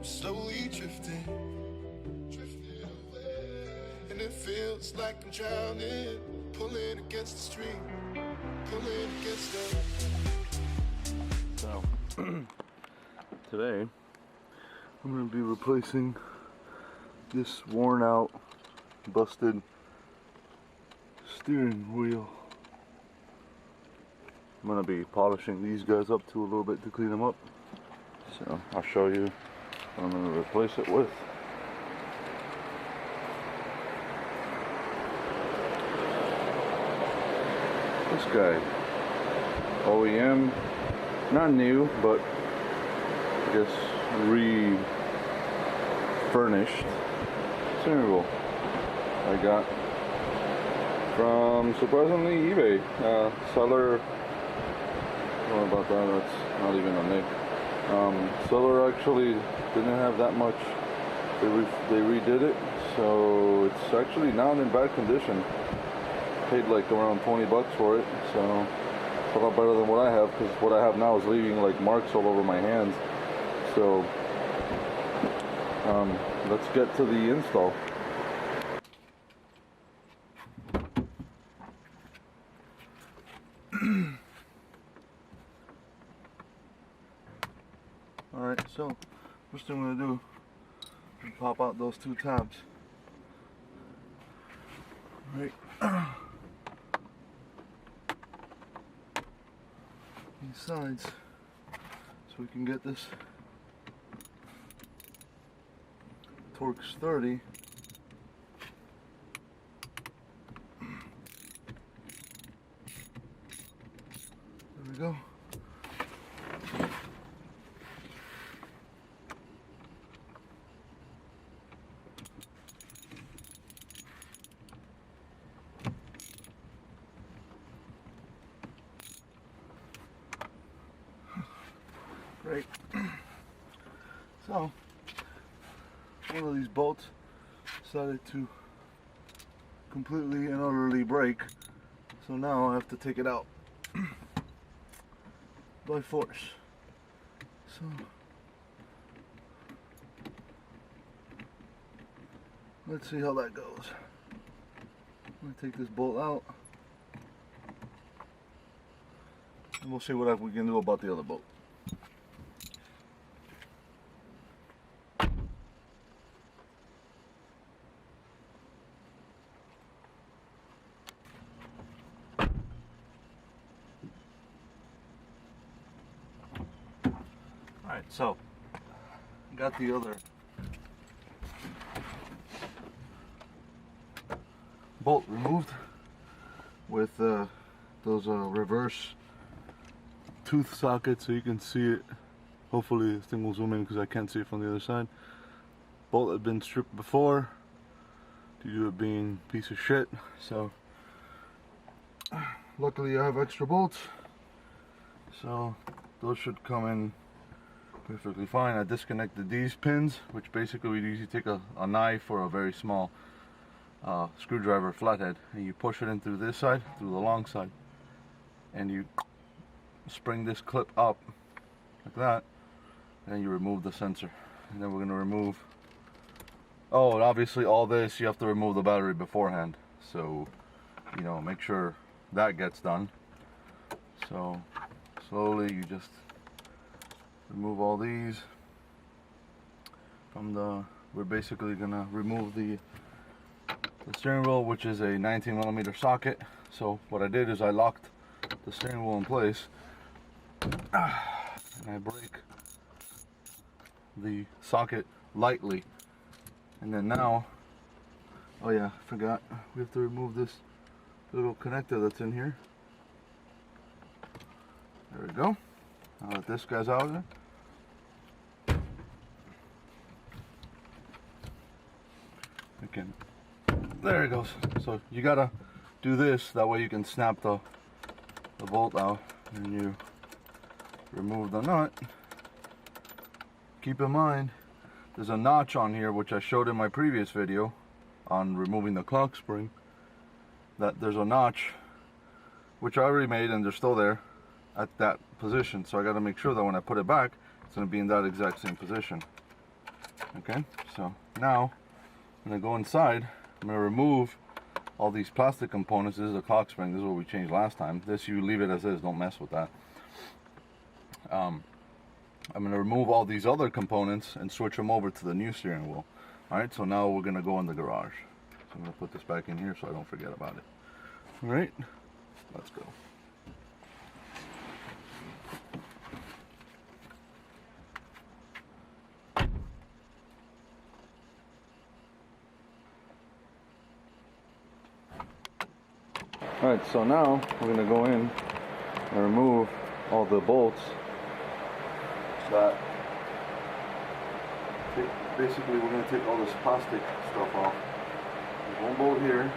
slowly drifting away, and it feels like I'm drowning, pulling against the stream, pulling against the... So, today I'm going to be replacing this worn out, busted steering wheel. I'm going to be polishing these guys up too a little bit to clean them up. So I'll show you what I'm going to replace it with. This guy, OEM, not new, but I guess refurbished steering wheel. I got from, surprisingly, eBay. Seller, I don't know about that, that's not even a nick. Seller actually didn't have that much. They redid it, so it's actually not in bad condition. Paid like around 20 bucks for it, so it's a lot better than what I have, because what I have now is leaving like marks all over my hands. So let's get to the install. Alright, so first thing I'm going to do is pop out those two tabs. Right. These sides, so we can get this Torx 30. There we go. Great. So, one of these bolts decided to completely and utterly break, so now I have to take it out by force. So, let's see how that goes. I'm going to take this bolt out, and we'll see what we can do about the other bolt. Alright, so got the other bolt removed with those reverse tooth sockets, so you can see it. Hopefully this thing will zoom in because I can't see it from the other side. Bolt had been stripped before due to it being a piece of shit, so luckily I have extra bolts, so those should come in perfectly fine. I disconnected these pins, which basically we usually take a knife or a very small screwdriver flathead, and you push it in through this side, through the long side, and you spring this clip up like that, and you remove the sensor. And then we're going to remove, oh, and obviously all this you have to remove the battery beforehand, so you know, make sure that gets done. So slowly you just remove all these from the, we're basically gonna remove the steering wheel, which is a 19mm socket. So what I did is I locked the steering wheel in place, and I break the socket lightly, and then now, oh yeah, I forgot, we have to remove this little connector that's in here. There we go. Now that this guy's out of there, again, there it goes. So you gotta do this, that way you can snap the bolt out, and you remove the nut. Keep in mind there's a notch on here, which I showed in my previous video on removing the clock spring, that there's a notch which I already made, and they're still there at that position. So I got to make sure that when I put it back, it's going to be in that exact same position. Okay, so now I'm going to go inside. I'm going to remove all these plastic components. This is a cock spring. This is what we changed last time. This, you leave it as is. Don't mess with that. I'm going to remove all these other components and switch them over to the new steering wheel. Alright, so now we're going to go in the garage. So I'm going to put this back in here so I don't forget about it. Alright, let's go. Alright, so now we're going to go in and remove all the bolts that basically we're going to take all this plastic stuff off. There's one bolt here.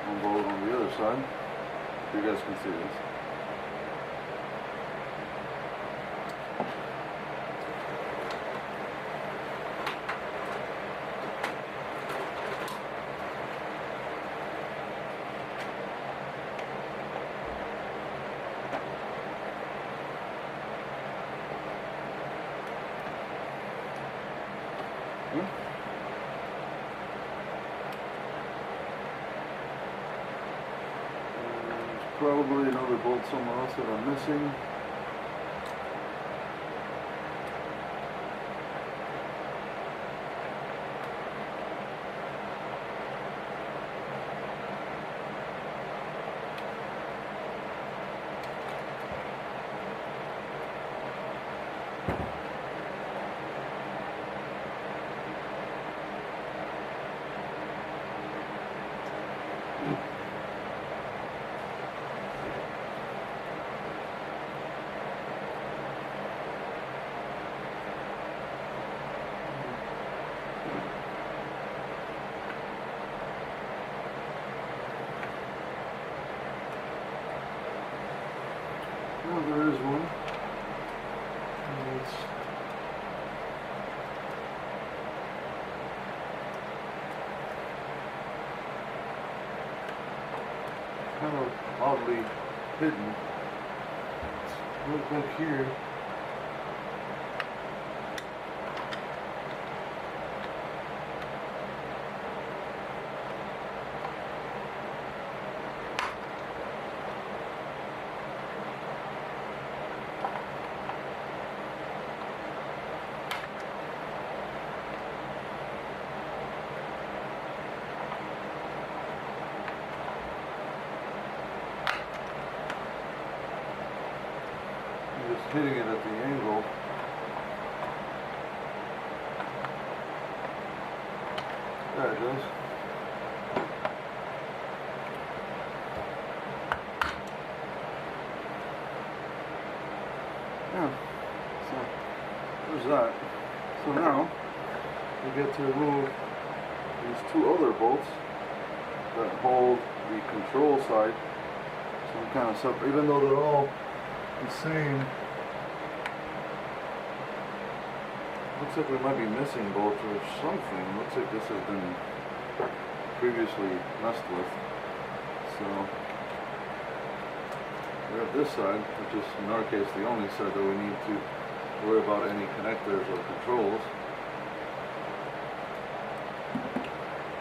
One bolt on the other side. You guys can see this. There's probably another bolt somewhere else that I'm missing. Oh, there is one. It's kind of oddly hidden. Look back here. Just hitting it at the angle. There it goes. Yeah, so there's that. So now we get to remove these two other bolts that hold the control side. Some kind of separate, even though they're all the same. Looks like we might be missing bolts or something. Looks like this has been previously messed with. So we have this side, which is in our case the only side that we need to worry about any connectors or controls.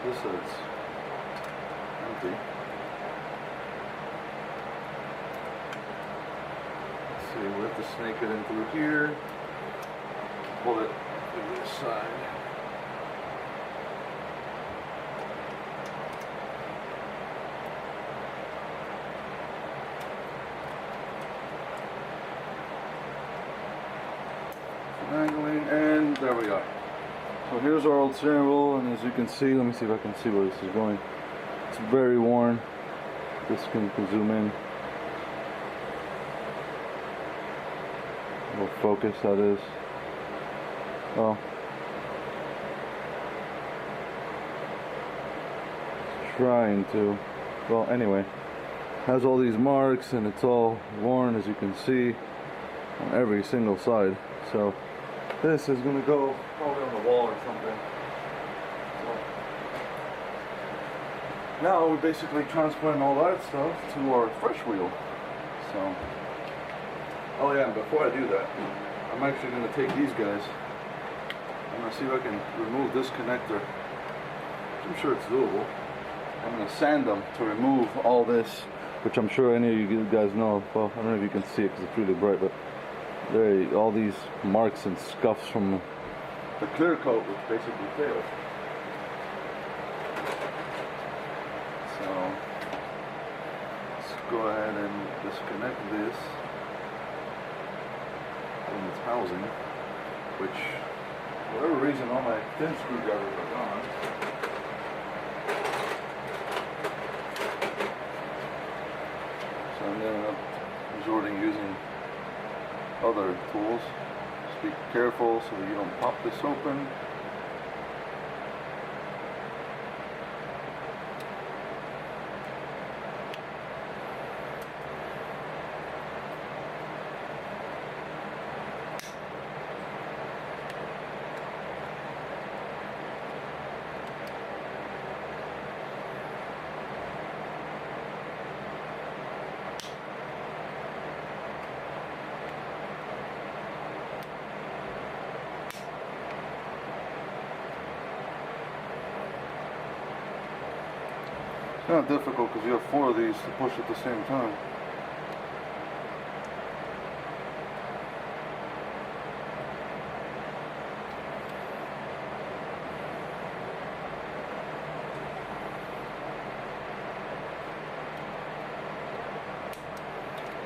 This side's empty. Let's see, we have to snake it in through here. Pull it to this side. Angling, and there we are. So here's our old steering wheel, and as you can see, let me see if I can see where this is going. It's very worn. This can zoom in. We'll focus, that is. Well, it's trying to. Well, anyway, has all these marks, and it's all worn, as you can see, on every single side. So this is going to go probably on the wall or something. So now we're basically transferring all that stuff to our fresh wheel. So Oh yeah, and before I do that, I'm actually going to take these guys. I'm going to see if I can remove this connector. I'm sure it's doable. I'm going to sand them to remove all this, which I'm sure any of you guys know. Well, I don't know if you can see it because it's really bright, but there are all these marks and scuffs from the clear coat, which basically failed. So let's go ahead and disconnect this from its housing, which, for whatever reason, all my thin screwdrivers are gone. So I'm ending up resorting using other tools. Just be careful so that you don't pop this open. It's not difficult because you have 4 of these to push at the same time.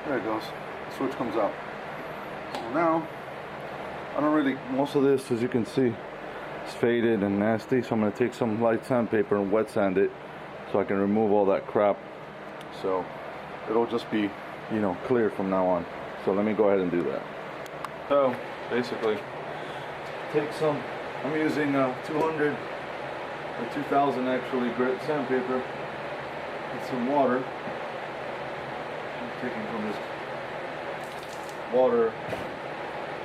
There it goes. The switch comes out. So now, I don't really, most of this, as you can see, is faded and nasty, so I'm going to take some light sandpaper and wet sand it so I can remove all that crap. So it'll just be, you know, clear from now on. So let me go ahead and do that. So basically, take some, I'm using 200 or 2000 actually grit sandpaper with some water. I'm taking from this water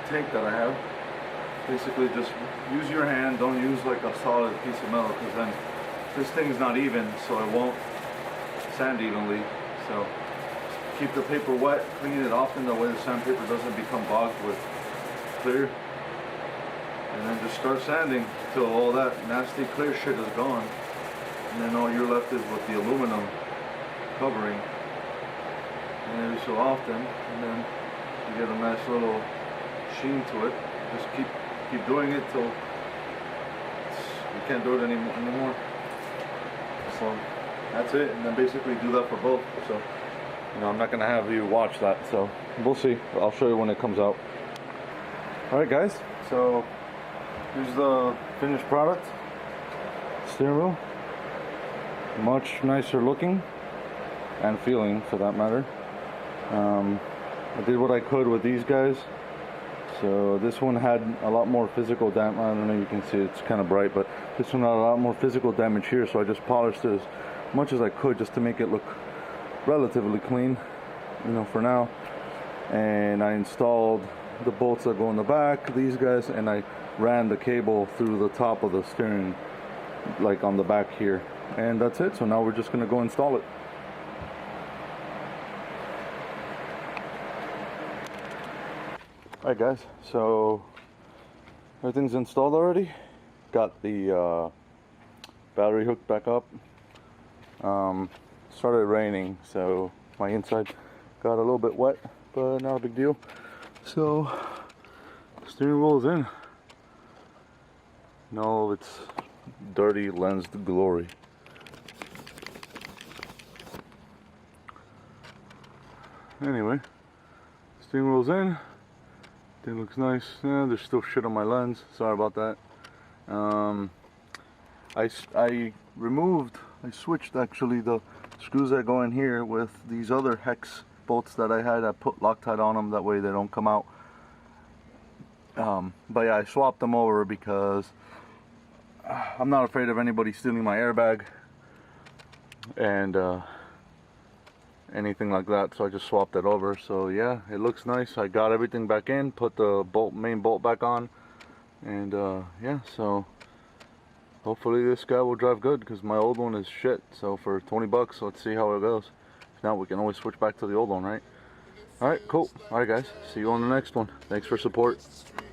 tank that I have. Basically just use your hand, don't use like a solid piece of metal, because then this thing is not even, so it won't sand evenly. So keep the paper wet, clean it often, that way the sandpaper doesn't become bogged with clear. And then just start sanding until all that nasty clear shit is gone. And then all you're left is with the aluminum covering. And every so often, and then you get a nice little sheen to it. Just keep doing it till you can't do it anymore. So that's it, and then basically do that for both. So, you know, I'm not gonna have you watch that, so we'll see. I'll show you when it comes out. Alright guys, so here's the finished product. Steering wheel. Much nicer looking and feeling, for that matter. I did what I could with these guys. So this one had a lot more physical damage. I don't know if you can see, it's kind of bright, but this one had a lot more physical damage here, so I just polished it as much as I could just to make it look relatively clean, you know, for now. And I installed the bolts that go in the back, these guys, and I ran the cable through the top of the steering, like on the back here. And that's it. So now we're just gonna go install it. Alright guys, so everything's installed already. Got the battery hooked back up. Started raining, so my inside got a little bit wet, but not a big deal. So steering wheel is in. No, it's dirty lensed glory. Anyway, steering wheel's in. It looks nice. Yeah, there's still shit on my lens. Sorry about that. I switched actually the screws that go in here with these other hex bolts that I had. I put Loctite on them, that way they don't come out. But yeah, I swapped them over because I'm not afraid of anybody stealing my airbag and anything like that, so I just swapped it over. So yeah, it looks nice. I got everything back in, put the main bolt back on, and yeah, so hopefully this guy will drive good, because my old one is shit. So for 20 bucks, let's see how it goes. If not, we can always switch back to the old one, right? All right, cool. All right, guys. See you on the next one. Thanks for support. stream.